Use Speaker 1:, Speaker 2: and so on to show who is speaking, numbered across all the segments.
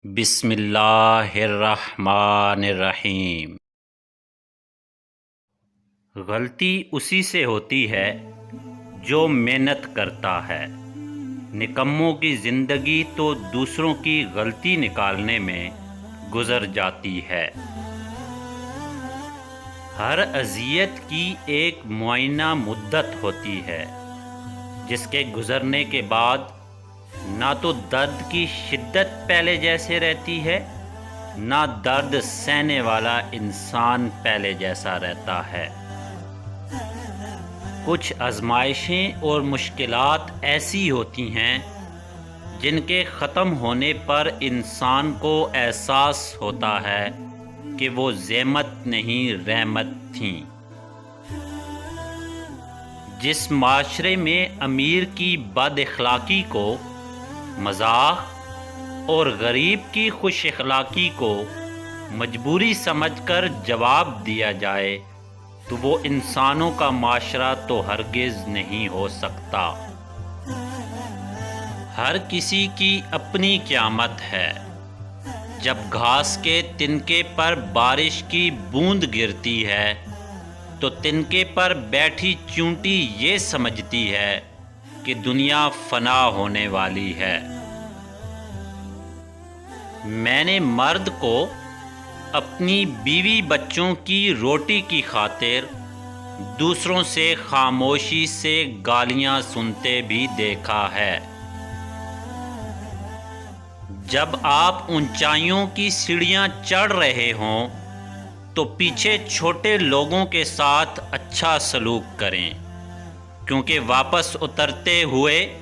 Speaker 1: بسم اللہ الرحمن الرحیم۔ غلطی اسی سے ہوتی ہے جو محنت کرتا ہے۔ نکموں کی زندگی تو دوسروں کی غلطی نکالنے میں گزر جاتی ہے۔ ہر اذیت کی ایک معینہ مدت ہوتی ہے جس کے گزرنے کے بعد نہ تو درد کی شدت پہلے جیسے رہتی ہے، نہ درد سہنے والا انسان پہلے جیسا رہتا ہے۔ کچھ آزمائشیں اور مشکلات ایسی ہوتی ہیں جن کے ختم ہونے پر انسان کو احساس ہوتا ہے کہ وہ زحمت نہیں رحمت تھیں۔ جس معاشرے میں امیر کی بد اخلاقی کو مذاق اور غریب کی خوش اخلاقی کو مجبوری سمجھ کر جواب دیا جائے تو وہ انسانوں کا معاشرہ تو ہرگز نہیں ہو سکتا۔ ہر کسی کی اپنی قیامت ہے۔ جب گھاس کے تنکے پر بارش کی بوند گرتی ہے تو تنکے پر بیٹھی چونٹی یہ سمجھتی ہے کہ دنیا فنا ہونے والی ہے۔ میں نے مرد کو اپنی بیوی بچوں کی روٹی کی خاطر دوسروں سے خاموشی سے گالیاں سنتے بھی دیکھا ہے۔ جب آپ اونچائیوں کی سیڑھیاں چڑھ رہے ہوں تو پیچھے چھوٹے لوگوں کے ساتھ اچھا سلوک کریں، کیونکہ واپس اترتے ہوئے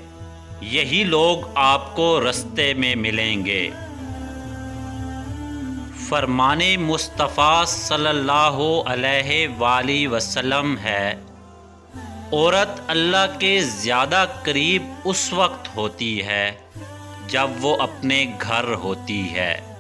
Speaker 1: یہی لوگ آپ کو رستے میں ملیں گے۔ فرمان مصطفیٰ صلی اللہ علیہ وآلہ وسلم ہے، عورت اللہ کے زیادہ قریب اس وقت ہوتی ہے جب وہ اپنے گھر ہوتی ہے۔